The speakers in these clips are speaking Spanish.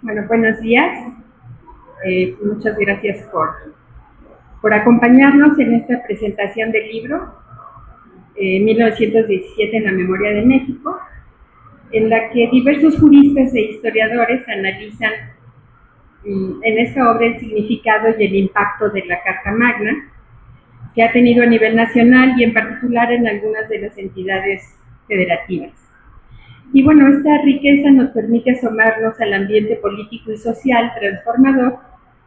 Bueno, buenos días. Muchas gracias por acompañarnos en esta presentación del libro 1917 en la memoria de México, en la que diversos juristas e historiadores analizan en esta obra el significado y el impacto de la Carta Magna, que ha tenido a nivel nacional y en particular en algunas de las entidades federativas. Y bueno, esta riqueza nos permite asomarnos al ambiente político y social transformador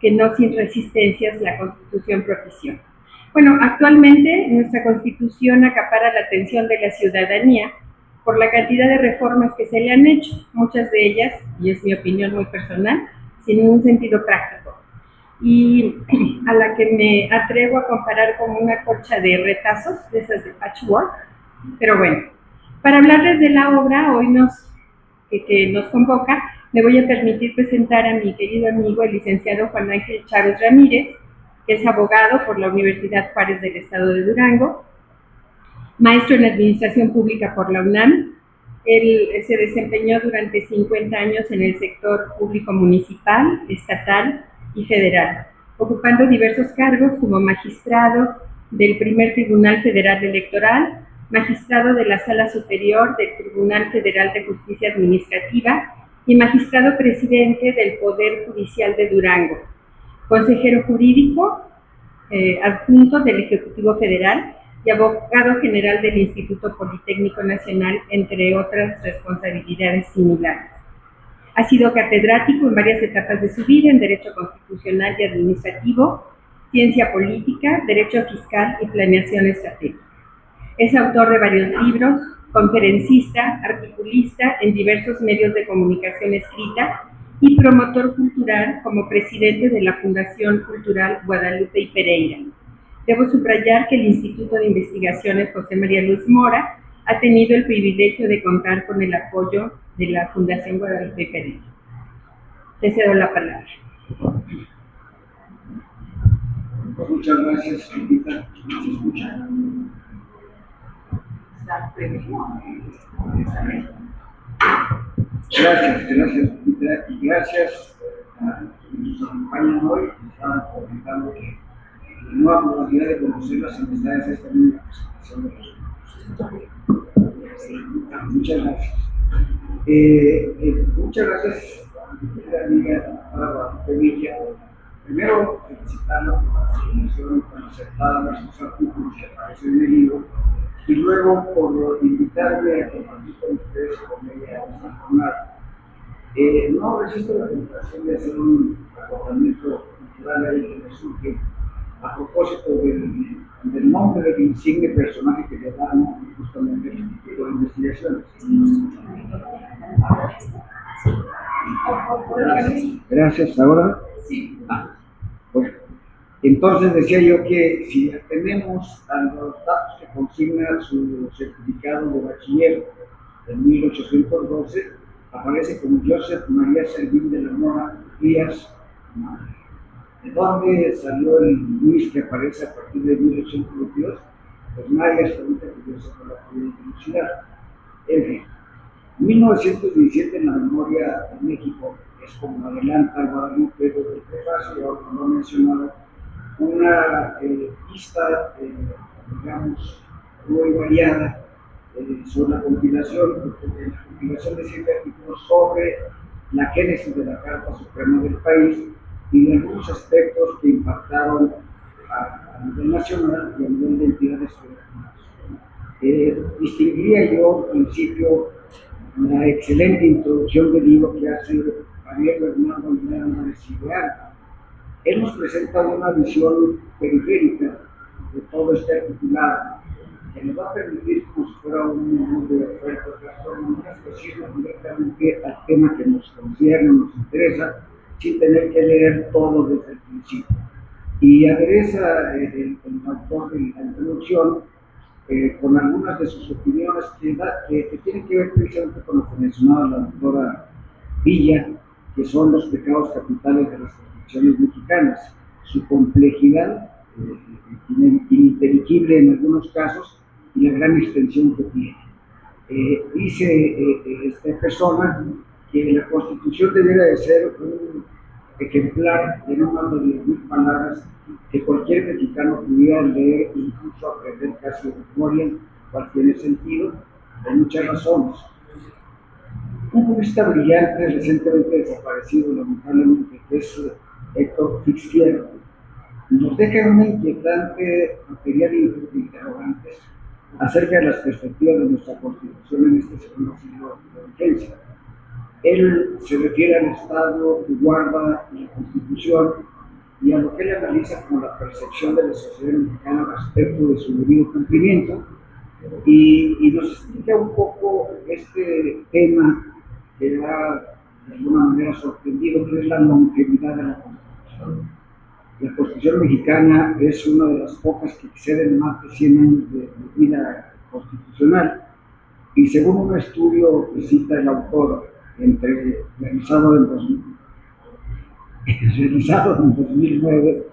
que no sin resistencias la Constitución propició. Bueno, actualmente nuestra Constitución acapara la atención de la ciudadanía por la cantidad de reformas que se le han hecho, muchas de ellas, y es mi opinión muy personal, sin ningún sentido práctico, y a la que me atrevo a comparar como una colcha de retazos, de esas de patchwork, pero bueno. Para hablarles de la obra hoy que nos convoca, me voy a permitir presentar a mi querido amigo, el licenciado Juan Ángel Chávez Ramírez, que es abogado por la Universidad Juárez del Estado de Durango, maestro en Administración Pública por la UNAM. Él se desempeñó durante 50 años en el sector público municipal, estatal y federal, ocupando diversos cargos como magistrado del Primer Tribunal Federal Electoral, magistrado de la Sala Superior del Tribunal Federal de Justicia Administrativa y magistrado presidente del Poder Judicial de Durango, consejero jurídico adjunto del Ejecutivo Federal y abogado general del Instituto Politécnico Nacional, entre otras responsabilidades similares. Ha sido catedrático en varias etapas de su vida en Derecho Constitucional y Administrativo, Ciencia Política, Derecho Fiscal y Planeación Estratégica. Es autor de varios libros, conferencista, articulista en diversos medios de comunicación escrita y promotor cultural como presidente de la Fundación Cultural Guadalupe y Pereira. Debo subrayar que el Instituto de Investigaciones José María Luis Mora ha tenido el privilegio de contar con el apoyo de la Fundación Guadalupe y Pereira. Te cedo la palabra. Muchas gracias, Lupita. ¿Se escucha? Gracias, Lupita, y gracias a quienes nos acompañan hoy. Estaban comentando que no hay modalidad de conocer las amistades de esta misma presentación de los muchas gracias. Muchas gracias, mi amiga Bárbara Sevilla. Primero, felicitarla por la presentación tan acertada de estos artículos que aparecen en el libro, y luego por invitarme a compartir con ustedes con ella esta jornada. No resisto la tentación de hacer un acotamiento cultural ahí que me surge a propósito del nombre del insigne personaje que le dan justamente el Instituto de Investigaciones. Gracias. ¿Ahora? Sí. Bueno, entonces decía yo que si atendemos a los datos que consigna su certificado de bachiller de 1812, aparece como Joseph María Servín de la Mora Díaz. ¿De dónde salió el Luis que aparece a partir de 1822? Pues nadie hasta ahorita que yo sepa la puede dilucidar. En fin, 1917 en la memoria de México es, como adelanta Guadalupe desde el prefacio, y ahora lo he mencionado, una pista, digamos, muy variada sobre la compilación de 7 artículos sobre la génesis de la Carta Suprema del país y de algunos aspectos que impactaron a nivel nacional y a nivel de entidades federativas. Distinguiría yo, en principio, la excelente introducción del libro que hace Javier Bernardo Álvarez Ideal. Él nos presenta una visión periférica de todo este articulado, que nos va a permitir, como si fuera un menú de ofertas gastronómicas, que sirva directamente al tema que nos concierne, nos interesa, sin tener que leer todo desde el principio. Y adereza el autor de la introducción con algunas de sus opiniones que tienen que ver precisamente con lo que mencionaba la doctora Villa, que son los pecados capitales de las constituciones mexicanas, su complejidad ininteligible en algunos casos y la gran extensión que tiene. Dice esta persona que la Constitución debiera de ser un ejemplar de no más de 10,000 palabras que cualquier mexicano pudiera leer, incluso aprender casi de memoria, cual tiene sentido, por muchas razones. Un jurista brillante, recientemente desaparecido, lamentablemente, que es Héctor Fitzgerald, nos deja una inquietante batería de interrogantes acerca de las perspectivas de nuestra Constitución en este segundo siglo de vigencia. Él se refiere al Estado que guarda la Constitución y a lo que él analiza como la percepción de la sociedad mexicana respecto de su debido cumplimiento, y nos explica un poco este tema que ha de alguna manera sorprendido, que es la longevidad de la Constitución. La Constitución mexicana es una de las pocas que exceden más de 100 años de vida constitucional, y según un estudio que cita el autor, realizado en 2009,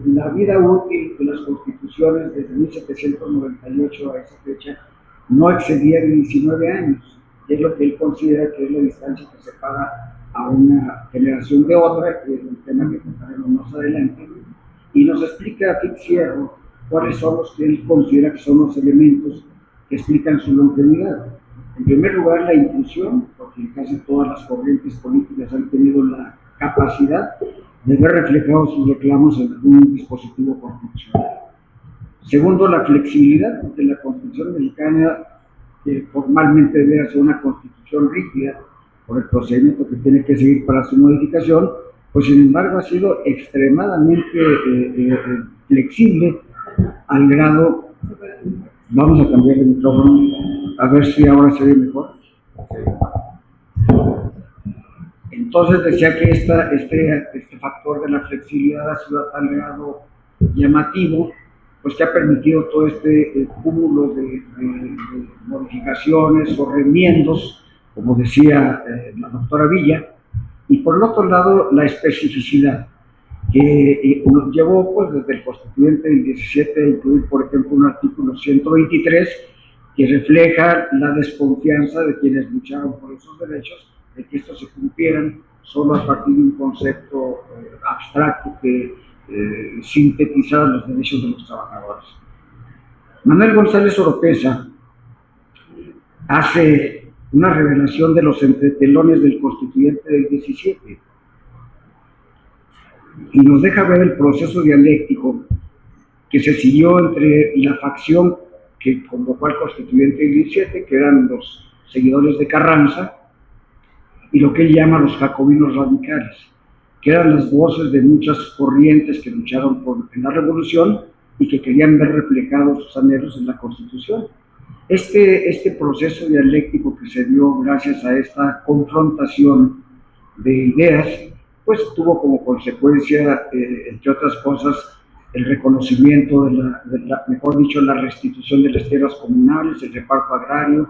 la vida útil de las constituciones desde 1798 a esa fecha no excedía de 19 años, que es lo que él considera que es la distancia que separa a una generación de otra, que es un tema que contaremos más adelante, y nos explica Fitzgerald cuáles son los que él considera que son los elementos que explican su longevidad. En primer lugar, la inclusión, porque casi todas las corrientes políticas han tenido la capacidad de ver reflejados sus reclamos en algún dispositivo constitucional. Segundo, la flexibilidad, porque la Constitución mexicana, que formalmente debe ser una Constitución rígida por el procedimiento que tiene que seguir para su modificación, pues sin embargo ha sido extremadamente flexible al grado. Vamos a cambiar el micrófono, a ver si ahora se ve mejor. Entonces decía que este factor de la flexibilidad ha sido a tal grado llamativo, pues que ha permitido todo este cúmulo de modificaciones o remiendos, como decía la doctora Villa, y por el otro lado la especificidad, que nos llevó pues desde el constituyente del 17 a incluir, por ejemplo, un artículo 123 que refleja la desconfianza de quienes lucharon por esos derechos, de que estos se cumplieran solo a partir de un concepto abstracto que sintetizara los derechos de los trabajadores. Manuel González Oropeza hace una revelación de los entretelones del constituyente del 17 y nos deja ver el proceso dialéctico que se siguió entre la facción que convocó al constituyente del 17, que eran los seguidores de Carranza, y lo que él llama los jacobinos radicales, que eran las voces de muchas corrientes que lucharon en la revolución y que querían ver reflejados sus anhelos en la Constitución. Este proceso dialéctico que se dio gracias a esta confrontación de ideas, pues tuvo como consecuencia, entre otras cosas, el reconocimiento mejor dicho, la restitución de las tierras comunales, el reparto agrario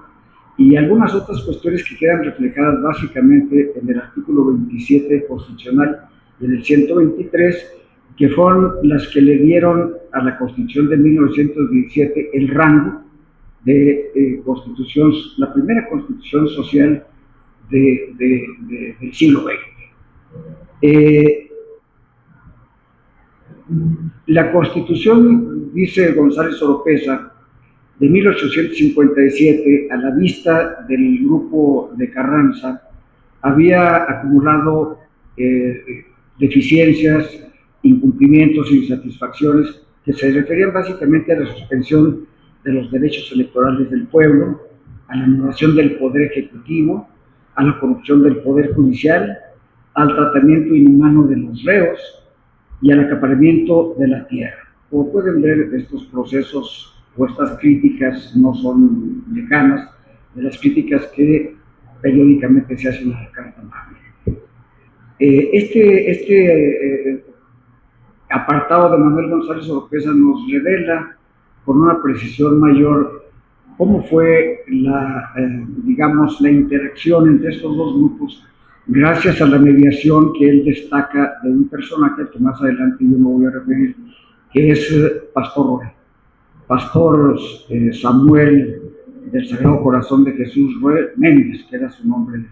y algunas otras cuestiones que quedan reflejadas básicamente en el artículo 27 constitucional y en el 123, que fueron las que le dieron a la Constitución de 1917 el rango de constitución, la primera constitución social del siglo XX. La Constitución, dice González Oropeza, de 1857, a la vista del grupo de Carranza, había acumulado deficiencias, incumplimientos e insatisfacciones que se referían básicamente a la suspensión de los derechos electorales del pueblo, a la anulación del poder ejecutivo, a la corrupción del poder judicial, al tratamiento inhumano de los reos y al acaparamiento de la tierra. Como pueden ver, estos procesos o estas críticas no son lejanas de las críticas que periódicamente se hacen a la Carta Magna. Este apartado de Manuel González Oropeza nos revela con una precisión mayor cómo fue la interacción entre estos dos grupos, gracias a la mediación que él destaca de un personaje al que más adelante yo me voy a referir, que es Pastor Samuel del Sagrado Corazón de Jesús Méndez, que era su nombre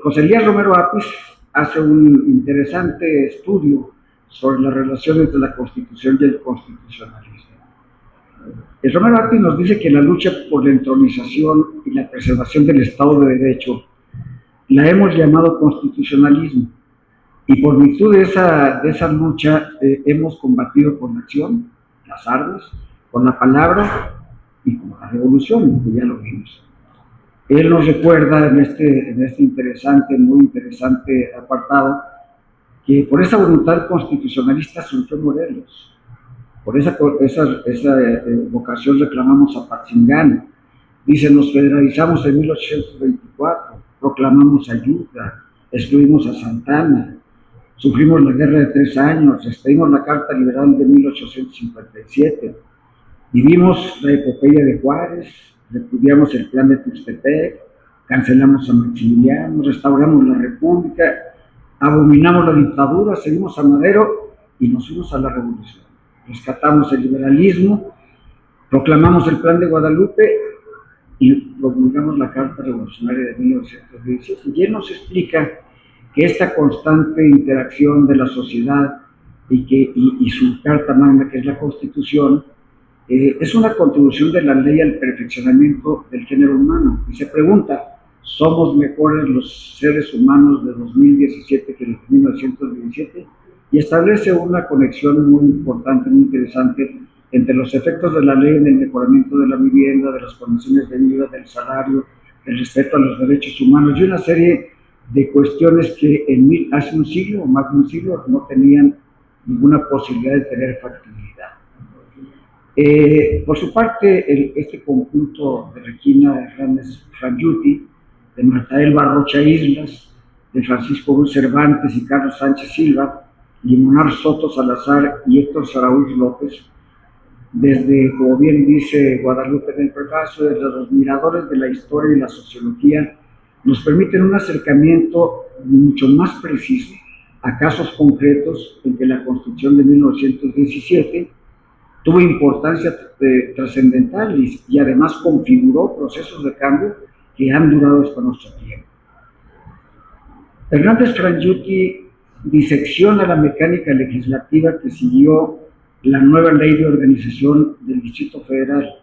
José Elías Romero Apis hace un interesante estudio sobre la relación entre la Constitución y el constitucionalismo. El Romero Apis nos dice que la lucha por la entronización y la preservación del Estado de Derecho la hemos llamado constitucionalismo, y por virtud de esa lucha hemos combatido con la acción, las armas, con la palabra y con la revolución, que ya lo vimos. Él nos recuerda en este interesante, muy interesante apartado, que por esa voluntad constitucionalista surgió Morelos. Por esa vocación reclamamos a Patzingán. Dice, nos federalizamos en 1824, proclamamos ayuda, excluimos a Santana, sufrimos la guerra de 3 años, expedimos la Carta Liberal de 1857, vivimos la epopeya de Juárez, repudiamos el plan de Tuxtepec, cancelamos a Maximiliano, restauramos la República, abominamos la dictadura, seguimos a Madero y nos fuimos a la revolución. Rescatamos el liberalismo, proclamamos el plan de Guadalupe y promulgamos la Carta Revolucionaria de 1917. Y él nos explica que esta constante interacción de la sociedad y su Carta Magna, que es la Constitución, es una contribución de la ley al perfeccionamiento del género humano. Y se pregunta, ¿somos mejores los seres humanos de 2017 que los de 1917? Y establece una conexión muy importante, muy interesante, entre los efectos de la ley en el mejoramiento de la vivienda, de las condiciones de vida, del salario, del respeto a los derechos humanos y una serie de cuestiones que hace un siglo o más de un siglo no tenían ninguna posibilidad de tener factibilidad. Por su parte, este conjunto de Regina Hernández Frangiuti, de Marta Elba Rocha Islas, de Francisco Ruiz Cervantes y Carlos Sánchez Silva, Limonar Soto Salazar y Héctor Saraúz López, desde, como bien dice Guadalupe en el prefacio, desde los miradores de la historia y la sociología, nos permiten un acercamiento mucho más preciso a casos concretos en que la Constitución de 1917 tuvo importancia trascendental y además configuró procesos de cambio que han durado hasta nuestro tiempo. Hernández Frangiuti disecciona la mecánica legislativa que siguió la nueva ley de organización del Distrito Federal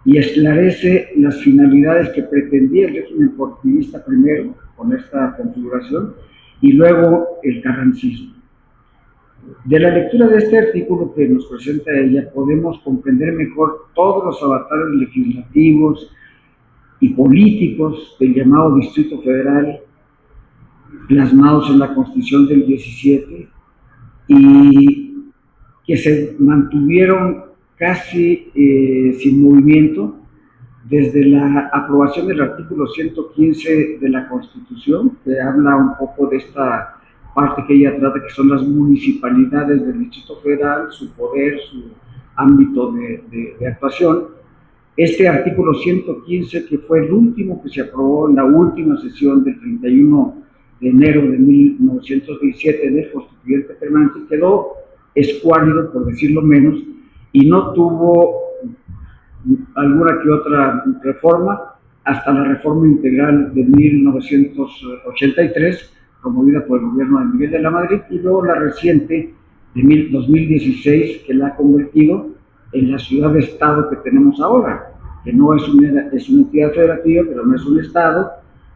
y esclarece las finalidades que pretendía el régimen porfirista primero, con esta configuración, y luego el carrancismo. De la lectura de este artículo que nos presenta ella, podemos comprender mejor todos los avatares legislativos y políticos del llamado Distrito Federal, plasmados en la Constitución del 17, y que se mantuvieron casi sin movimiento desde la aprobación del artículo 115 de la Constitución, que habla un poco de esta parte que ella trata, que son las municipalidades del Distrito Federal, su poder, su ámbito de actuación. Este artículo 115, que fue el último que se aprobó en la última sesión del 31 de enero de 1917 del Constituyente Permanente, quedó escuálido, por decirlo menos, y no tuvo alguna que otra reforma hasta la reforma integral de 1983, promovida por el gobierno de Miguel de la Madrid, y luego la reciente de 2016, que la ha convertido en la ciudad de Estado que tenemos ahora, que no es una entidad federativa, pero no es un Estado,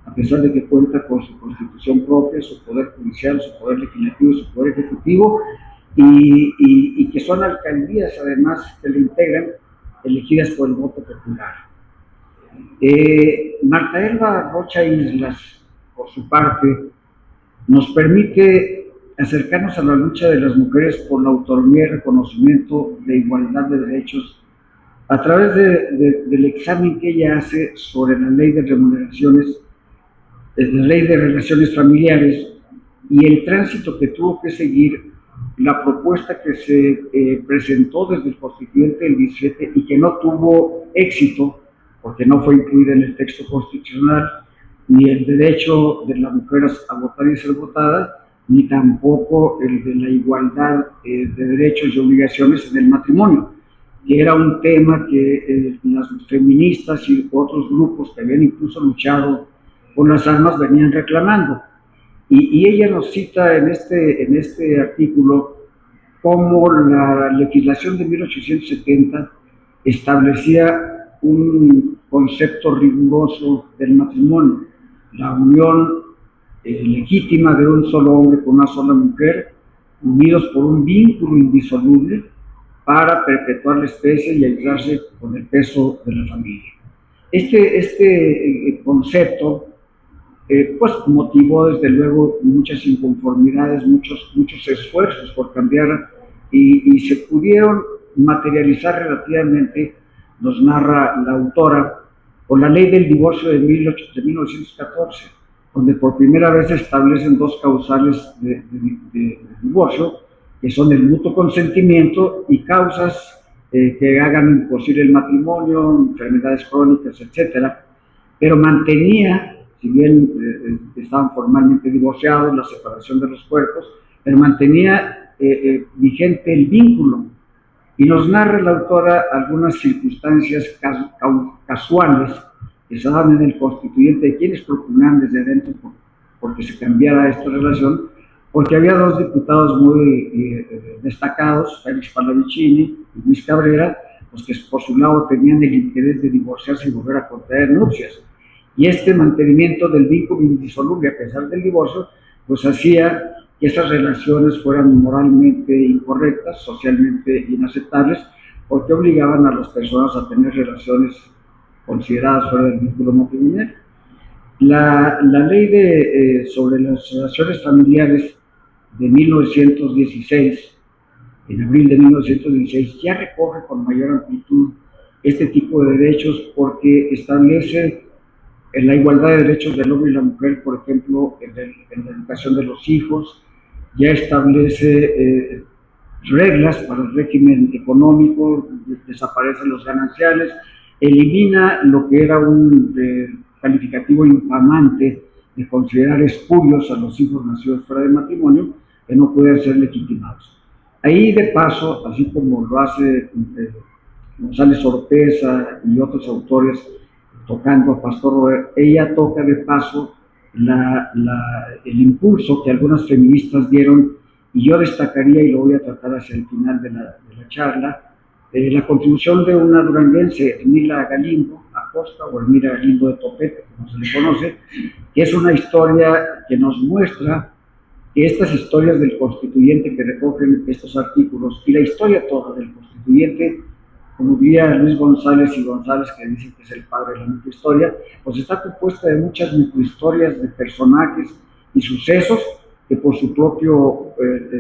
a pesar de que cuenta con su constitución propia, su poder judicial, su poder legislativo, su poder ejecutivo, y que son alcaldías además que le integran, elegidas por el voto popular. Marta Elba Rocha Islas, por su parte, nos permite acercarnos a la lucha de las mujeres por la autonomía y reconocimiento de igualdad de derechos a través del examen que ella hace sobre la ley de remuneraciones, la ley de relaciones familiares y el tránsito que tuvo que seguir la propuesta que se presentó desde el Constituyente del 17 y que no tuvo éxito porque no fue incluida en el texto constitucional, ni el derecho de las mujeres a votar y ser votada, ni tampoco el de la igualdad de derechos y obligaciones en el matrimonio, que era un tema que las feministas y otros grupos que habían incluso luchado con las armas venían reclamando. Y ella nos cita en este artículo cómo la legislación de 1870 establecía un concepto riguroso del matrimonio, la unión legítima de un solo hombre con una sola mujer, unidos por un vínculo indisoluble para perpetuar la especie y ayudarse con el peso de la familia. Este concepto pues motivó desde luego muchas inconformidades, muchos esfuerzos por cambiar y se pudieron materializar relativamente, nos narra la autora, con la ley del divorcio de 1914, donde por primera vez se establecen dos causales de divorcio, que son el mutuo consentimiento y causas que hagan imposible el matrimonio, enfermedades crónicas, etcétera, pero mantenía, si bien estaban formalmente divorciados, la separación de los cuerpos, pero mantenía vigente el vínculo. Y nos narra la autora algunas circunstancias casuales que se daban en el constituyente de quienes propugnaban desde adentro porque se cambiara esta relación, porque había dos diputados muy destacados, Félix Pallavicini y Luis Cabrera, pues que por su lado tenían el interés de divorciarse y volver a contraer nupcias. Y este mantenimiento del vínculo indisoluble a pesar del divorcio, pues hacía que esas relaciones fueran moralmente incorrectas, socialmente inaceptables, porque obligaban a las personas a tener relaciones consideradas fuera del vínculo matrimonial. La ley sobre las relaciones familiares de 1916, en abril de 1916, ya recoge con mayor amplitud este tipo de derechos porque establece en la igualdad de derechos del hombre y la mujer, por ejemplo, en la educación de los hijos, ya establece reglas para el régimen económico, desaparecen los gananciales, elimina lo que era un calificativo infamante de considerar espurios a los hijos nacidos fuera de matrimonio, que no pueden ser legitimados. Ahí de paso, así como lo hace González Oropeza y otros autores, tocando a Pastor Robert, ella toca de paso el impulso que algunas feministas dieron, y yo destacaría, y lo voy a tratar hacia el final de la charla, la contribución de una duranguense, Elmira Galindo Acosta, o Elmira Galindo de Topete, como se le conoce, que es una historia que nos muestra que estas historias del constituyente que recogen estos artículos, y la historia toda del constituyente, como diría Luis González y González, que dicen que es el padre de la microhistoria, pues está compuesta de muchas microhistorias de personajes y sucesos que por su propio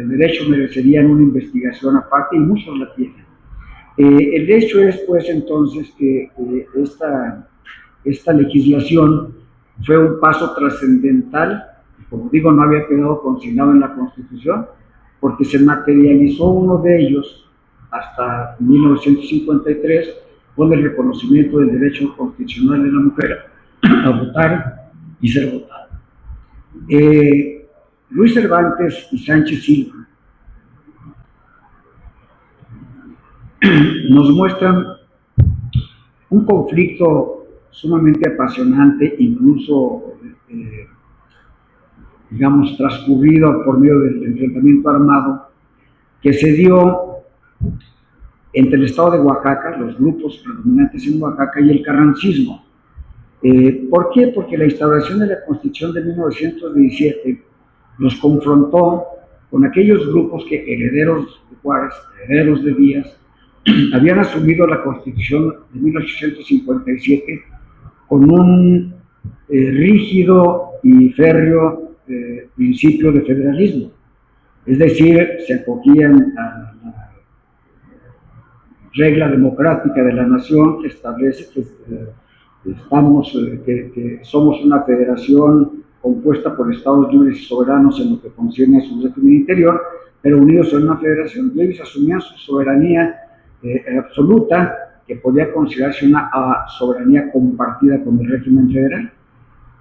derecho merecerían una investigación aparte, y muchos la tienen. El hecho es, pues, entonces, que esta legislación fue un paso trascendental, como digo, no había quedado consignado en la Constitución, porque se materializó uno de ellos hasta 1953, con el reconocimiento del derecho constitucional de la mujer a votar y ser votada. Luis Cervantes y Sánchez Silva nos muestran un conflicto sumamente apasionante, incluso, digamos, transcurrido por medio del enfrentamiento armado que se dio entre el estado de Oaxaca, los grupos predominantes en Oaxaca, y el carrancismo. ¿Por qué? Porque la instauración de la Constitución de 1917 los confrontó con aquellos grupos que, herederos de Juárez, herederos de Díaz, habían asumido la Constitución de 1857 con un rígido y férreo principio de federalismo. Es decir, se acogían a la regla democrática de la nación que establece que somos una federación compuesta por estados libres y soberanos en lo que concierne a su régimen interior, pero unidos en una federación, y ellos asumían su soberanía absoluta, que podía considerarse una soberanía compartida con el régimen federal,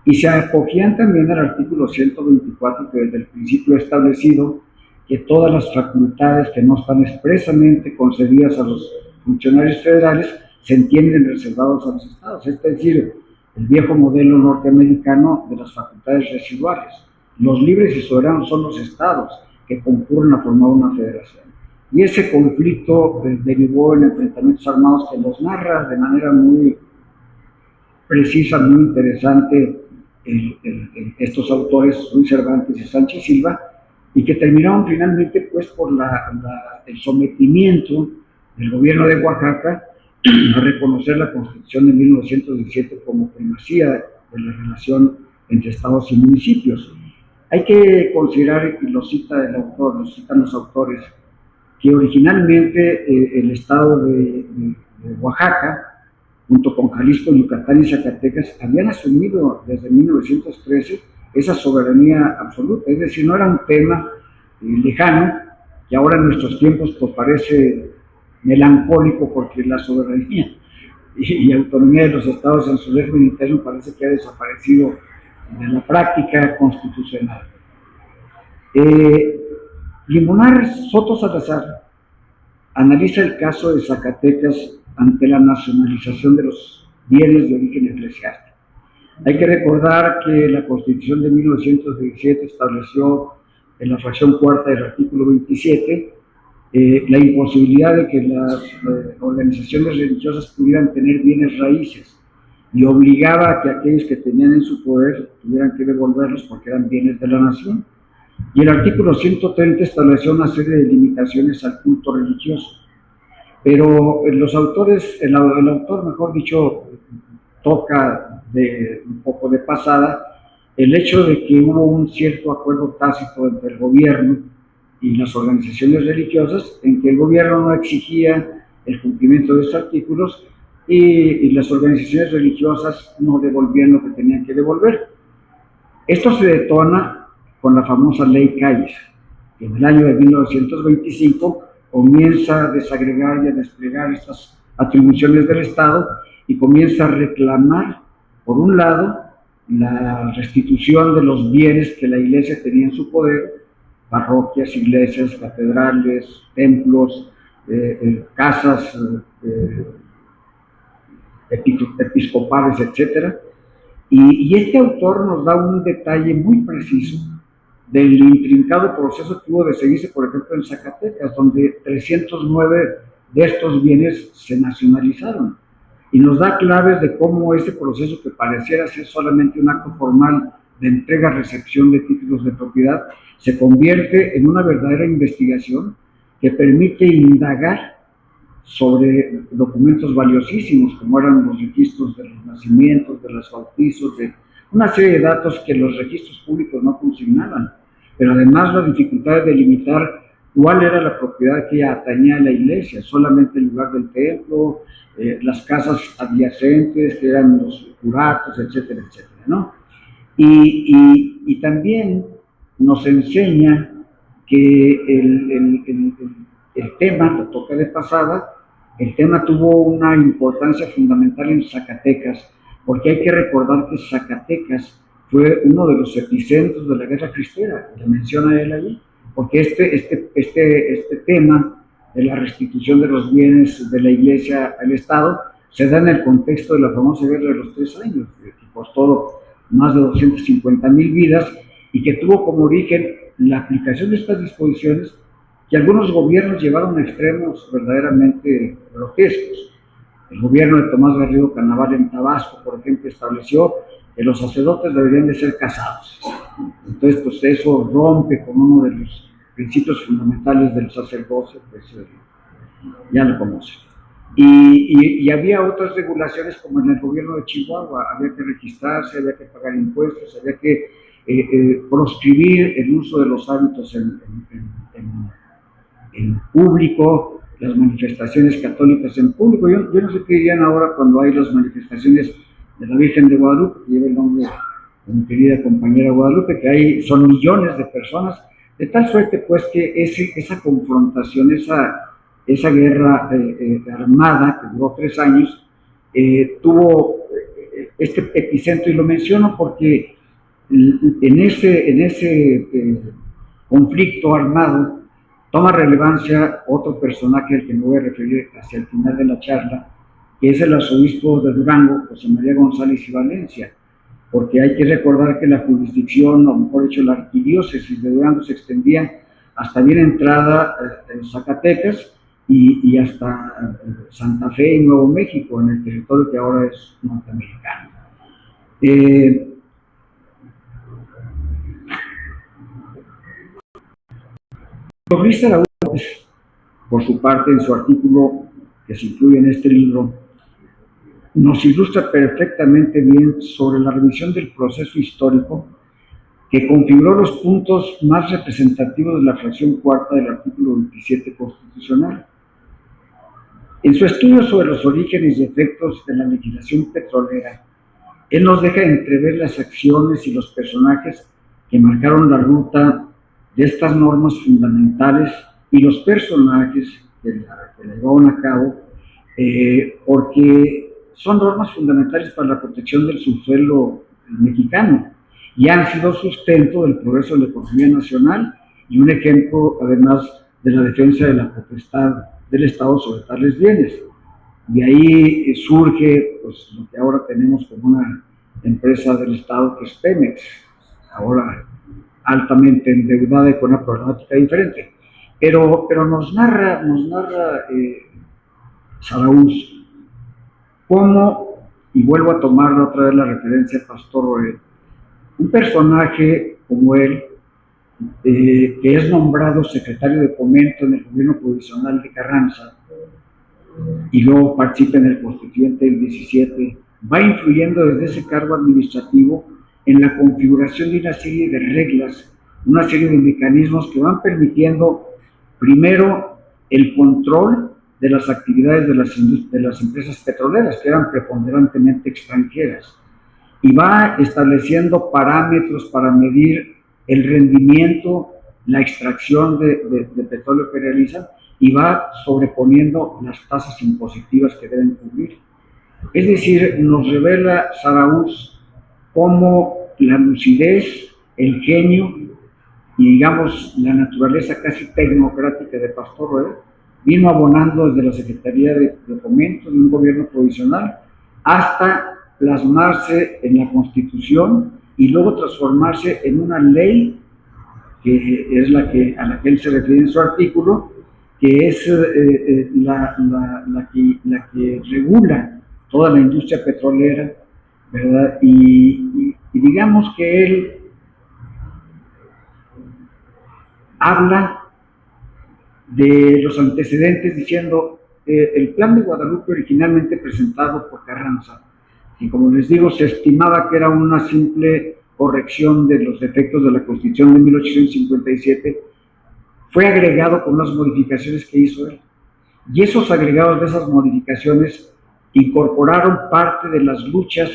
y se acogían también al artículo 124, que desde el principio ha establecido que todas las facultades que no están expresamente concedidas a los funcionarios federales se entienden reservados a los estados. Es decir, el viejo modelo norteamericano de las facultades residuales. Los libres y soberanos son los estados que concurren a formar una federación. Y ese conflicto derivó en enfrentamientos armados que los narra de manera muy precisa, muy interesante estos autores, Ruiz Cervantes y Sánchez Silva, y que terminaron finalmente pues por el sometimiento del gobierno de Oaxaca a reconocer la Constitución de 1917 como primacía de la relación entre estados y municipios. Hay que considerar, y lo cita el autor, lo citan los autores, que originalmente el estado de Oaxaca, junto con Jalisco, Yucatán y Zacatecas, habían asumido desde 1913 esa soberanía absoluta, es decir, no era un tema lejano, que ahora en nuestros tiempos pues parece melancólico porque la soberanía y autonomía de los estados en su régimen interno parece que ha desaparecido de la práctica constitucional. Limonar Soto Salazar analiza el caso de Zacatecas ante la nacionalización de los bienes de origen eclesiástico. Hay que recordar que la Constitución de 1917 estableció en la fracción cuarta del artículo 27 la imposibilidad de que las organizaciones religiosas pudieran tener bienes raíces y obligaba a que aquellos que tenían en su poder tuvieran que devolverlos porque eran bienes de la nación. Y el artículo 130 estableció una serie de limitaciones al culto religioso. Pero los autores, el autor, mejor dicho, toca un poco de pasada el hecho de que hubo un cierto acuerdo tácito entre el gobierno y las organizaciones religiosas, en que el gobierno no exigía el cumplimiento de estos artículos y las organizaciones religiosas no devolvían lo que tenían que devolver. Esto se detona con la famosa Ley Calles, que en el año de 1925 comienza a desagregar y a desplegar estas atribuciones del Estado y comienza a reclamar, por un lado, la restitución de los bienes que la Iglesia tenía en su poder, parroquias, iglesias, catedrales, templos, casas episcopales, etc. Y este autor nos da un detalle muy preciso del intrincado proceso que hubo de seguirse, por ejemplo, en Zacatecas, donde 309 de estos bienes se nacionalizaron. Y nos da claves de cómo ese proceso, que pareciera ser solamente un acto formal de entrega-recepción de títulos de propiedad, se convierte en una verdadera investigación que permite indagar sobre documentos valiosísimos, como eran los registros de los nacimientos, de los bautizos, de una serie de datos que los registros públicos no consignaban, pero además la dificultad de delimitar cuál era la propiedad que atañía a la iglesia, solamente el lugar del templo, las casas adyacentes, que eran los curatos, etcétera, etcétera, ¿no? Y también nos enseña que el tema, lo toca de pasada, el tema tuvo una importancia fundamental en Zacatecas, porque hay que recordar que Zacatecas fue uno de los epicentros de la guerra cristera, que menciona él ahí, porque este tema de la restitución de los bienes de la Iglesia al Estado se da en el contexto de la famosa Guerra de los 3 años, que costó más de 250,000 vidas y que tuvo como origen la aplicación de estas disposiciones que algunos gobiernos llevaron a extremos verdaderamente grotescos. El gobierno de Tomás Garrido Canaval en Tabasco, por ejemplo, estableció que los sacerdotes deberían de ser casados. Entonces, pues eso rompe con uno de los principios fundamentales del sacerdocio, pues ya lo conocen. Y había otras regulaciones, como en el gobierno de Chihuahua, había que registrarse, había que pagar impuestos, había que proscribir el uso de los hábitos en público, las manifestaciones católicas en público. Yo no sé qué dirían ahora cuando hay las manifestaciones de la Virgen de Guadalupe, que lleva el nombre de mi querida compañera Guadalupe, que ahí son millones de personas, de tal suerte pues que esa confrontación, esa guerra armada que duró 3 años, tuvo este epicentro, y lo menciono porque en ese conflicto armado toma relevancia otro personaje al que me voy a referir hacia el final de la charla, que es el arzobispo de Durango, José María González y Valencia, porque hay que recordar que la jurisdicción, o mejor dicho, la arquidiócesis de Durango se extendía hasta bien entrada en Zacatecas y hasta Santa Fe y Nuevo México, en el territorio que ahora es norteamericano. Luis Araúz, por su parte, en su artículo que se incluye en este libro, nos ilustra perfectamente bien sobre la revisión del proceso histórico que configuró los puntos más representativos de la fracción cuarta del artículo 27 constitucional. En su estudio sobre los orígenes y efectos de la legislación petrolera, él nos deja entrever las acciones y los personajes que marcaron la ruta de estas normas fundamentales y los personajes que la llevaron a cabo, porque son normas fundamentales para la protección del subsuelo mexicano y han sido sustento del progreso de la economía nacional y un ejemplo, además, de la defensa de la potestad del Estado sobre tales bienes. De ahí surge pues, lo que ahora tenemos como una empresa del Estado que es Pemex, ahora altamente endeudada y con una problemática diferente. Pero nos narra Saraúz cómo, y vuelvo a tomar otra vez la referencia a Pastor Roel, un personaje como él, que es nombrado secretario de Fomento en el gobierno provisional de Carranza y luego participa en el constituyente del 17, va influyendo desde ese cargo administrativo en la configuración de una serie de reglas, una serie de mecanismos que van permitiendo, primero, el control de las actividades de las empresas petroleras, que eran preponderantemente extranjeras, y va estableciendo parámetros para medir el rendimiento, la extracción de petróleo que realizan, y va sobreponiendo las tasas impositivas que deben cubrir. Es decir, nos revela Saraúz cómo la lucidez, el genio y, digamos, la naturaleza casi tecnocrática de Pastor Roel vino abonando desde la Secretaría de Fomento de un gobierno provisional hasta plasmarse en la Constitución y luego transformarse en una ley que es a la que él se refiere en su artículo, que es la que regula toda la industria petrolera, ¿verdad? Y digamos que él habla de los antecedentes diciendo el plan de Guadalupe originalmente presentado por Carranza, y como les digo, se estimaba que era una simple corrección de los defectos de la Constitución de 1857, fue agregado con unas modificaciones que hizo él. Y esos agregados de esas modificaciones incorporaron parte de las luchas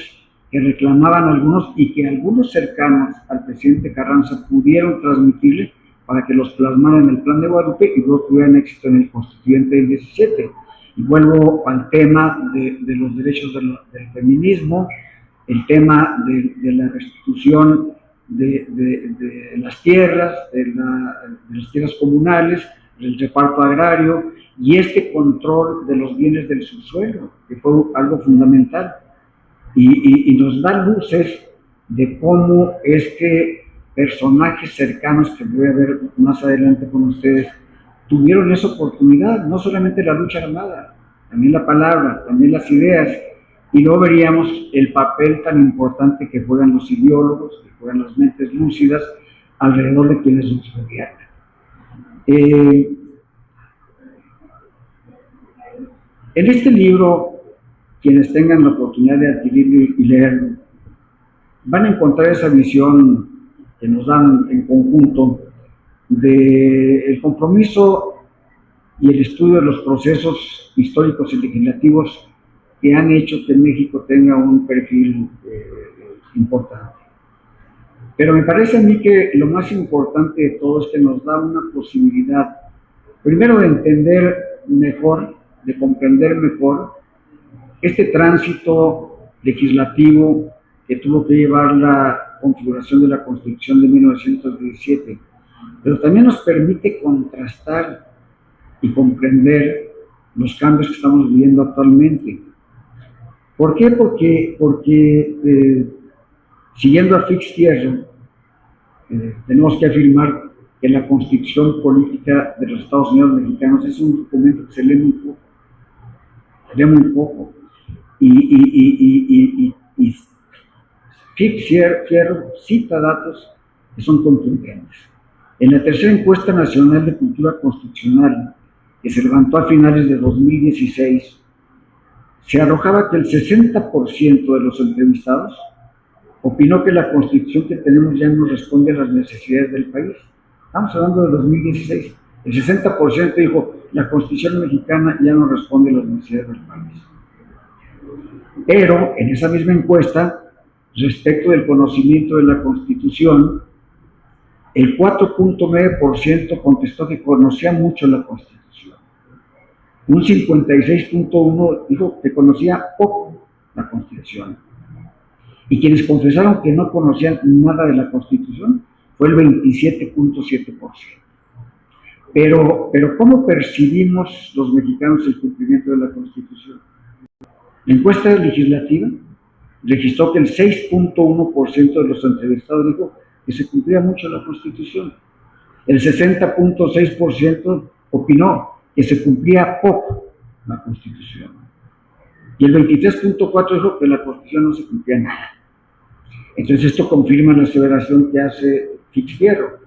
que reclamaban algunos y que algunos cercanos al presidente Carranza pudieron transmitirle para que los plasmaran en el plan de Guadalupe y luego tuvieran éxito en el constituyente del 17. Y vuelvo al tema de los derechos del feminismo, el tema de la restitución de las tierras, de las tierras comunales, del reparto agrario y este control de los bienes del subsuelo, que fue algo fundamental. Y nos da luces de cómo es que personajes cercanos que voy a ver más adelante con ustedes tuvieron esa oportunidad, no solamente la lucha armada, también la palabra, también las ideas, y luego veríamos el papel tan importante que juegan los ideólogos, que juegan las mentes lúcidas alrededor de quienes nos gobiernan. En este libro, quienes tengan la oportunidad de adquirirlo y leerlo, van a encontrar esa visión que nos dan en conjunto del compromiso y el estudio de los procesos históricos y legislativos que han hecho que México tenga un perfil importante. Pero me parece a mí que lo más importante de todo es que nos da una posibilidad, primero, de entender mejor, de comprender mejor este tránsito legislativo que tuvo que llevar la configuración de la Constitución de 1917, pero también nos permite contrastar y comprender los cambios que estamos viviendo actualmente. ¿Por qué? Porque siguiendo a Fix-Tierra, tenemos que afirmar que la Constitución Política de los Estados Unidos Mexicanos es un documento que se lee muy poco, y Fix-Tierra cita datos que son contundentes. En la tercera encuesta nacional de cultura constitucional, que se levantó a finales de 2016, se arrojaba que el 60% de los entrevistados opinó que la Constitución que tenemos ya no responde a las necesidades del país. Estamos hablando de 2016. El 60% dijo, la Constitución mexicana ya no responde a las necesidades del país. Pero en esa misma encuesta, respecto del conocimiento de la Constitución, el 4.9% contestó que conocía mucho la Constitución. Un 56.1% dijo que conocía poco la Constitución. Y quienes confesaron que no conocían nada de la Constitución fue el 27.7%. Pero ¿cómo percibimos los mexicanos el cumplimiento de la Constitución? La encuesta legislativa registró que el 6.1% de los entrevistados dijo que se cumplía mucho la Constitución. El 60.6% opinó que se cumplía poco la Constitución. Y el 23.4% dijo que la Constitución no se cumplía nada. Entonces esto confirma la aseveración que hace Fix-Tierra.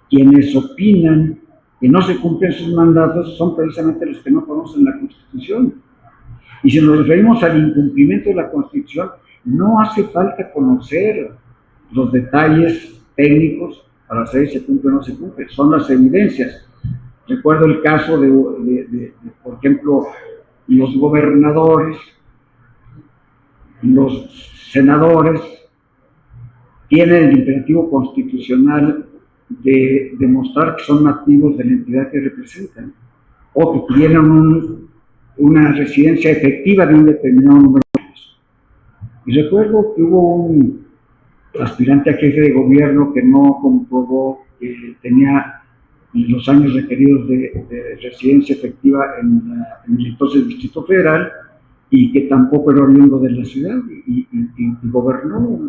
Quienes opinan que no se cumplen sus mandatos son precisamente los que no conocen la Constitución. Y si nos referimos al incumplimiento de la Constitución, no hace falta conocer los detalles técnicos para saber si se cumple o no se cumple, son las evidencias. Recuerdo el caso de por ejemplo, los gobernadores, los senadores, tienen el imperativo constitucional de demostrar que son nativos de la entidad que representan, o que tienen una residencia efectiva de un determinado número de años. Y recuerdo que hubo un aspirante a jefe de gobierno que no comprobó que tenía los años requeridos de residencia efectiva en el entonces Distrito Federal, y que tampoco era oriundo de la ciudad, y gobernó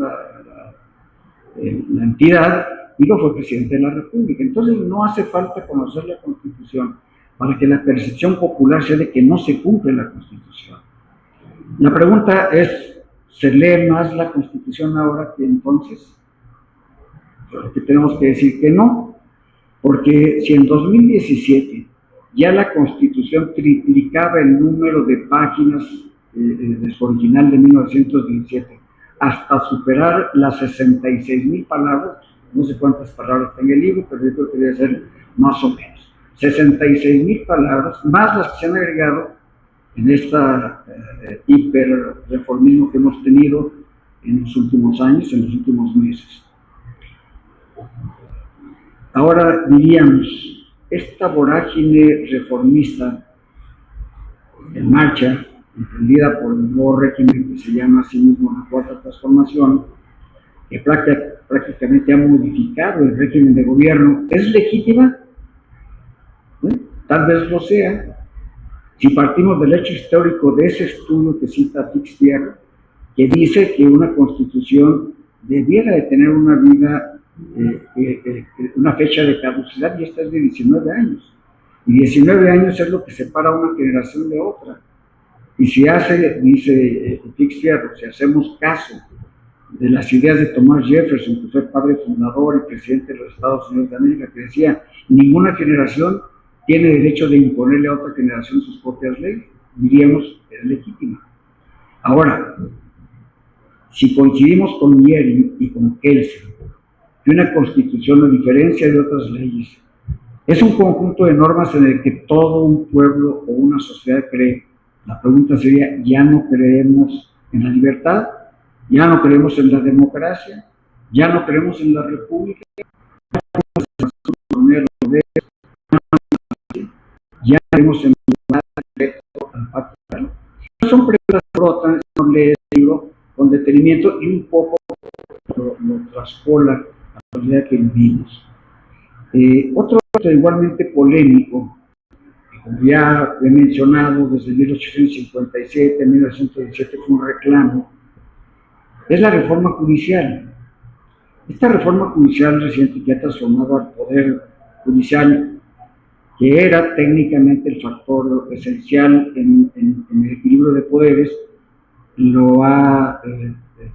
la entidad y no fue presidente de la República. Entonces no hace falta conocer la Constitución para que la percepción popular sea de que no se cumple la Constitución. La pregunta es, ¿se lee más la Constitución ahora que entonces? Pero que tenemos que decir que no, porque si en 2017 ya la Constitución triplicaba el número de páginas de su original de 1917, hasta superar las 66,000 palabras, no sé cuántas palabras está en el libro, pero yo creo que debe ser más o menos 66,000 palabras, más las que se han agregado en esta hiperreformismo que hemos tenido en los últimos años, en los últimos meses. Ahora diríamos, esta vorágine reformista en marcha, emprendida por el nuevo régimen que se llama a sí mismo la Cuarta Transformación, que prácticamente ha modificado el régimen de gobierno, ¿es legítima? Tal vez lo sea. Si partimos del hecho histórico de ese estudio que cita Fix-Tierra, que dice que una constitución debiera de tener una vida, una fecha de caducidad, y esta es de 19 años. Y 19 años es lo que separa una generación de otra. Y si dice Fix-Tierra, si hacemos caso de las ideas de Thomas Jefferson, que fue padre fundador y presidente de los Estados Unidos de América, que decía, ninguna generación tiene derecho de imponerle a otra generación sus propias leyes, diríamos que es legítima. Ahora, si coincidimos con Yeri y con Kelsey, que una constitución, a diferencia de otras leyes, es un conjunto de normas en el que todo un pueblo o una sociedad cree, la pregunta sería, ¿ya no creemos en la libertad? ¿Ya no creemos en la democracia? ¿Ya no creemos en la república? ¿Ya creemos en la respecto al pacto? Son preguntas rotas, no lee el libro con detenimiento y un poco lo traspola a la realidad que vivimos. Otro igualmente polémico, como ya he mencionado, desde 1857 a 1917 fue un reclamo, es la reforma judicial. Esta reforma judicial reciente que ha transformado al poder judicial, que era técnicamente el factor esencial en el equilibrio de poderes, lo ha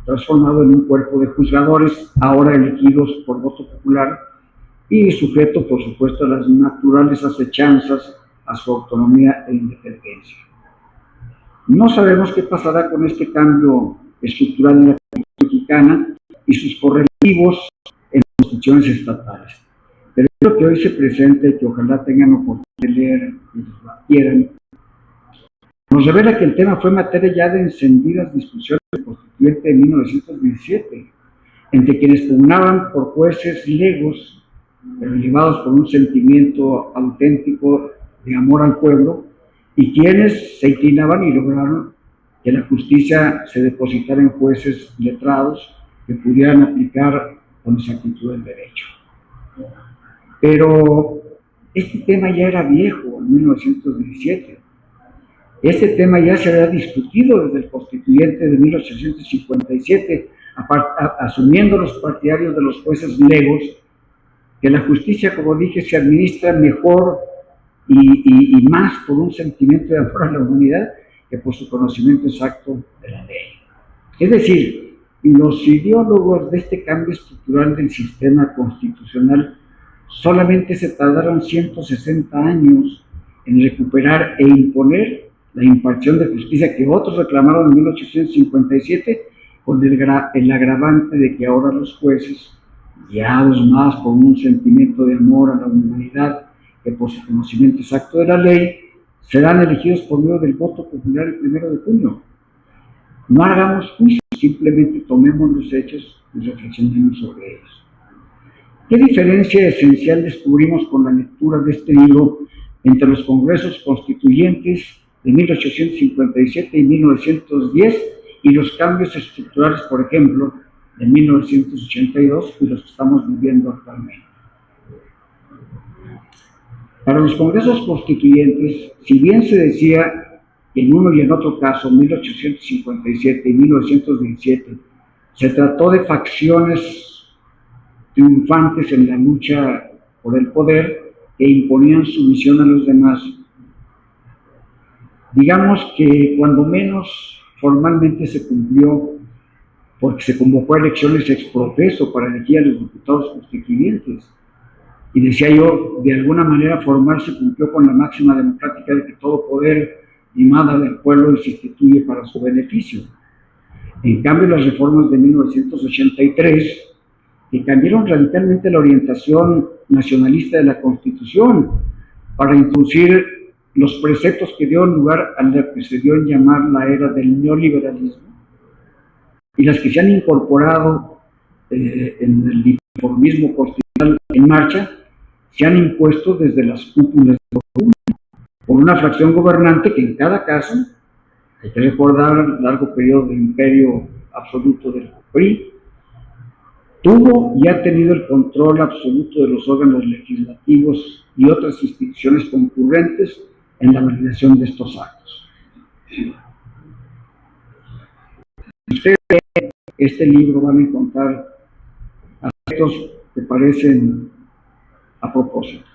transformado en un cuerpo de juzgadores, ahora elegidos por voto popular y sujeto, por supuesto, a las naturales acechanzas a su autonomía e independencia. No sabemos qué pasará con este cambio estructural en la Constitución mexicana y sus correlativos en las constituciones estatales. Pero creo que hoy se presenta y que ojalá tengan oportunidad de leer y lo adquieran, nos revela que el tema fue materia ya de encendidas discusiones del Constituyente de 1917, entre quienes pugnaban por jueces legos, pero llevados por un sentimiento auténtico de amor al pueblo, y quienes se inclinaban y lograron que la justicia se depositara en jueces letrados que pudieran aplicar con exactitud el derecho. Pero este tema ya era viejo en 1917. Este tema ya se había discutido desde el Constituyente de 1857, asumiendo los partidarios de los jueces legos que la justicia, como dije, se administra mejor y más por un sentimiento de amor a la humanidad que por su conocimiento exacto de la ley. Es decir, los ideólogos de este cambio estructural del sistema constitucional solamente se tardaron 160 años en recuperar e imponer la impartición de justicia que otros reclamaron en 1857, con el agravante de que ahora los jueces, guiados más por un sentimiento de amor a la humanidad que por su conocimiento exacto de la ley, serán elegidos por medio del voto popular el 1 de junio. No hagamos juicio, simplemente tomemos los hechos y reflexionemos sobre ellos. ¿Qué diferencia esencial descubrimos con la lectura de este libro entre los congresos constituyentes de 1857 y 1910 y los cambios estructurales, por ejemplo, de 1982 y los que estamos viviendo actualmente? Para los congresos constituyentes, si bien se decía que en uno y en otro caso, 1857 y 1917, se trató de facciones triunfantes en la lucha por el poder que imponían su visión a los demás, digamos que cuando menos formalmente se cumplió, porque se convocó a elecciones ex profeso para elegir a los diputados constituyentes. Y decía yo, de alguna manera formal se cumplió con la máxima democrática de que todo poder emana del pueblo y se instituye para su beneficio. En cambio, las reformas de 1983, que cambiaron radicalmente la orientación nacionalista de la Constitución para introducir los preceptos que dieron lugar a lo que se dio en llamar la era del neoliberalismo, y las que se han incorporado en el reformismo constitucional en marcha, se han impuesto desde las cúpulas de gobierno por una fracción gobernante que en cada caso, hay que recordar el largo periodo de imperio absoluto del PRI, tuvo y ha tenido el control absoluto de los órganos legislativos y otras instituciones concurrentes en la validación de estos actos. Si ustedes leen este libro van a encontrar aspectos que parecen a propósito.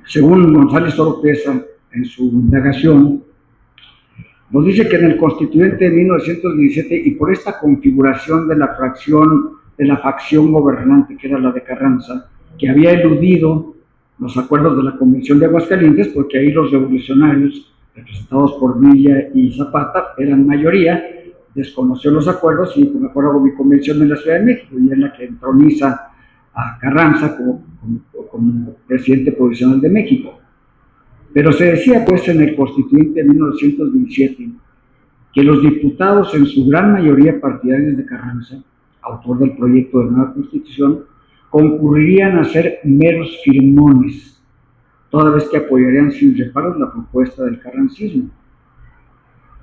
Según González Oropesa, en su indagación, nos dice que en el Constituyente de 1917, y por esta configuración de la facción gobernante, que era la de Carranza, que había eludido los acuerdos de la Convención de Aguascalientes, porque ahí los revolucionarios, representados por Villa y Zapata, eran mayoría, desconoció los acuerdos y mejor hago mi convención en la Ciudad de México, y es la que entroniza a Carranza como presidente provisional de México. Pero se decía pues en el Constituyente de 1917 que los diputados, en su gran mayoría partidarios de Carranza, autor del proyecto de nueva Constitución, concurrirían a ser meros firmones, toda vez que apoyarían sin reparos la propuesta del carrancismo.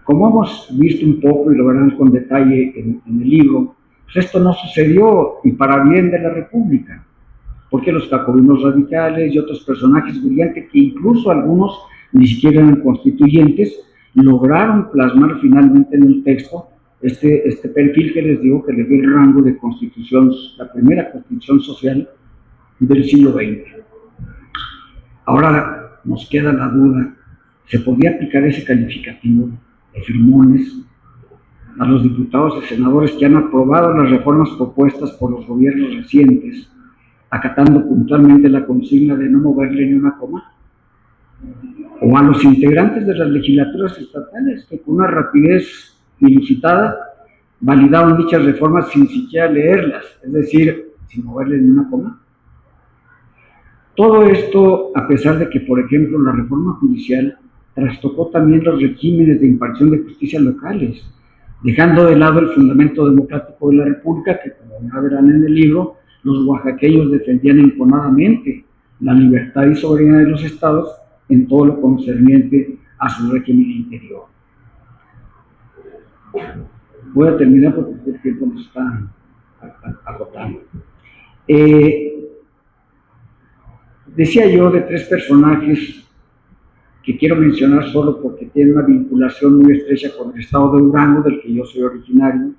Como hemos visto un poco y lo verán con detalle en el libro, pues esto no sucedió, y para bien de la República. porque los jacobinos radicales y otros personajes brillantes, que incluso algunos ni siquiera eran constituyentes, lograron plasmar finalmente en el texto este perfil que les digo que le dio el rango de constitución, la primera constitución social del siglo XX. Ahora nos queda la duda, ¿se podía aplicar ese calificativo de firmones a los diputados y senadores que han aprobado las reformas propuestas por los gobiernos recientes, acatando puntualmente la consigna de no moverle ni una coma? ¿O a los integrantes de las legislaturas estatales que con una rapidez inusitada validaron dichas reformas sin siquiera leerlas, es decir, sin moverle ni una coma? Todo esto a pesar de que, por ejemplo, la reforma judicial trastocó también los regímenes de impartición de justicia locales, dejando de lado el fundamento democrático de la República, que como ya verán en el libro, los oaxaqueños defendían enconadamente la libertad y soberanía de los estados en todo lo concerniente a su régimen interior. Voy a terminar porque el tiempo nos está agotando. Decía yo de tres personajes que quiero mencionar solo porque tienen una vinculación muy estrecha con el estado de Durango, del que yo soy originario,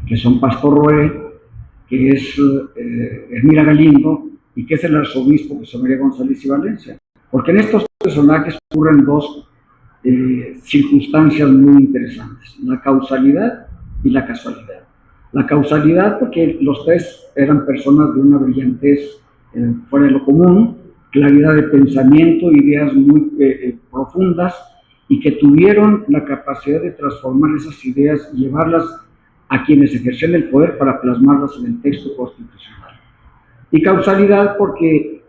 que son Pastor Roé, que es Ermira Galindo, y que es el arzobispo José María González y Valencia. Porque en estos personajes ocurren dos circunstancias muy interesantes, la causalidad y la casualidad. La causalidad porque los tres eran personas de una brillantez fuera de lo común, claridad de pensamiento, ideas muy profundas, y que tuvieron la capacidad de transformar esas ideas y llevarlas a quienes ejercían el poder para plasmarlas en el texto constitucional. Y causalidad porque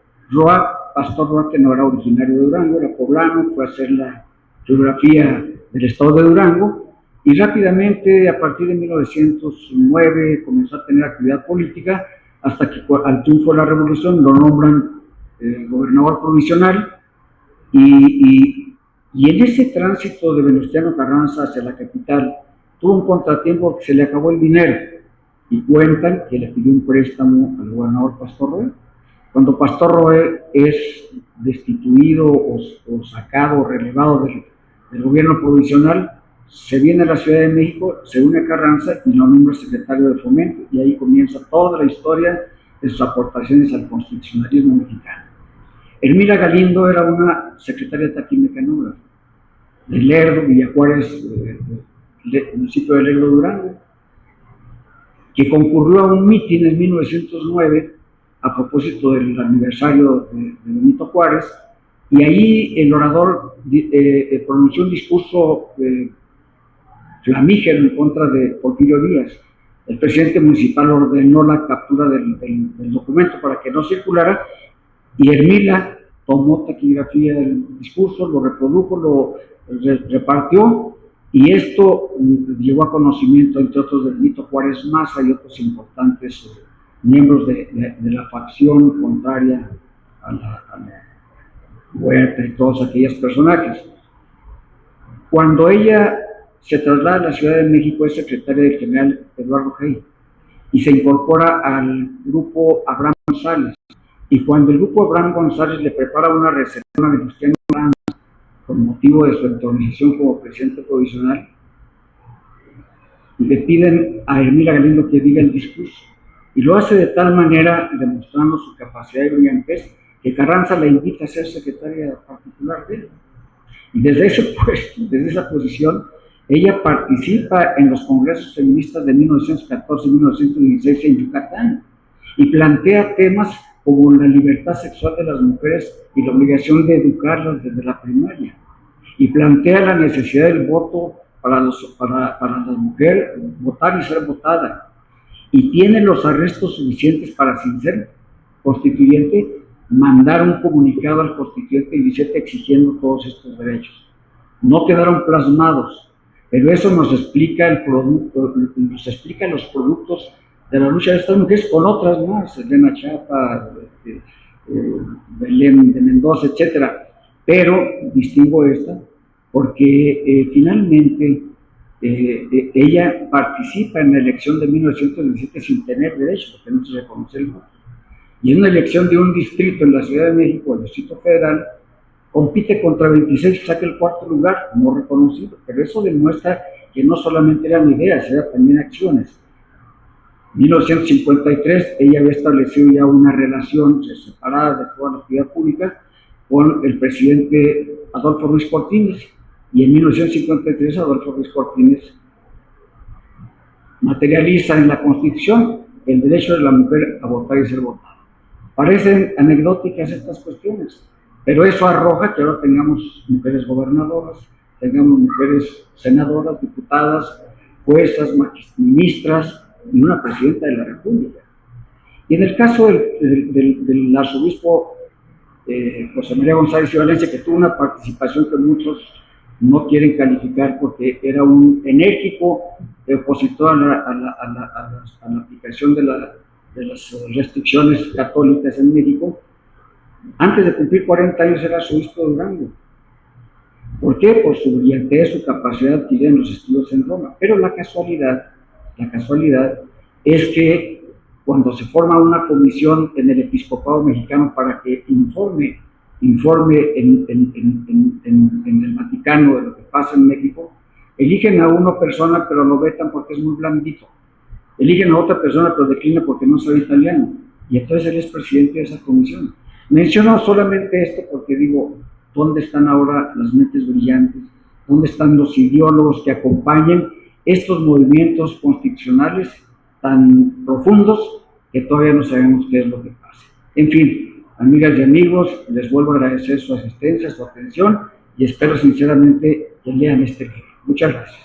Pastor Roa, que no era originario de Durango, era poblano, fue a hacer la geografía del estado de Durango, y rápidamente, a partir de 1909, comenzó a tener actividad política, hasta que al triunfo de la revolución lo nombran gobernador provisional, y en ese tránsito de Venustiano Carranza hacia la capital tuvo un contratiempo porque se le acabó el dinero, y cuentan que le pidió un préstamo al gobernador Pastor Roé. Cuando Pastor Roé es destituido o sacado o relevado del gobierno provisional, se viene a la Ciudad de México, se une a Carranza y lo nombra secretario de Fomento, y ahí comienza toda la historia de sus aportaciones al constitucionalismo mexicano. Ermira Galindo era una secretaria taquimecanógrafa de Lerdo, Villa Juárez, municipio de Lerdo, Durango, que concurrió a un mitin en 1909 a propósito del aniversario de Benito Juárez, y ahí el orador pronunció un discurso flamígero en contra de Porfirio Díaz. El presidente municipal ordenó la captura del documento para que no circulara, y Ermila tomó taquigrafía del discurso, lo reprodujo, lo repartió, y esto llegó a conocimiento, entre otros, de Benito Juárez Maza y otros importantes miembros de la facción contraria a la Huerta y todos aquellos personajes. Cuando ella se traslada a la Ciudad de México, es secretaria del general Eduardo Hey, y se incorpora al grupo Abraham González. Y cuando el grupo Abraham González le prepara una recepción a Venustiano Carranza con motivo de su entronización como presidente provisional, le piden a Ermira Galindo que diga el discurso, y lo hace de tal manera, demostrando su capacidad y brillantez, que Carranza la invita a ser secretaria particular de él. Y desde ese puesto, desde esa posición, ella participa en los congresos feministas de 1914 y 1916 en Yucatán, y plantea temas como la libertad sexual de las mujeres y la obligación de educarlas desde la primaria, y plantea la necesidad del voto para la mujer, votar y ser votada, y tiene los arrestos suficientes para, sin ser constituyente, mandar un comunicado al constituyente 17 exigiendo todos estos derechos. No quedaron plasmados, pero eso nos explica los productos de la lucha de estas mujeres con otras más, Elena Chapa, Belén de Mendoza, etcétera. Pero distingo esta porque finalmente ella participa en la elección de 1917 sin tener derecho, porque no se reconoce el voto. y en una elección de un distrito en la Ciudad de México, el Distrito Federal, compite contra 26 y saca el cuarto lugar, no reconocido, pero eso demuestra que no solamente eran ideas, eran también acciones. En 1953 ella había establecido ya una relación separada de toda la actividad pública con el presidente Adolfo Ruiz Cortines, y en 1953 Adolfo Ruiz Cortines materializa en la Constitución el derecho de la mujer a votar y ser votada. Parecen anecdóticas estas cuestiones, pero eso arroja que ahora tengamos mujeres gobernadoras, tengamos mujeres senadoras, diputadas, juezas, ministras y una presidenta de la República. Y en el caso del arzobispo José María González y Valencia, que tuvo una participación que muchos no quieren calificar porque era un enérgico opositor a la aplicación de las restricciones católicas en México, antes de cumplir 40 años era arzobispo de Durango. ¿Por qué? Por su brillantez, su capacidad de adquirir en los estudios en Roma. Pero la casualidad es que cuando se forma una comisión en el episcopado mexicano para que informe en el Vaticano de lo que pasa en México, eligen a una persona pero lo vetan porque es muy blandito, eligen a otra persona pero declina porque no sabe italiano, y entonces él es presidente de esa comisión. Menciono solamente esto porque digo, ¿dónde están ahora las mentes brillantes? ¿Dónde están los ideólogos que acompañen estos movimientos constitucionales tan profundos que todavía no sabemos qué es lo que pasa? En fin, amigas y amigos, les vuelvo a agradecer su asistencia, su atención, y espero sinceramente que lean este libro. Muchas gracias.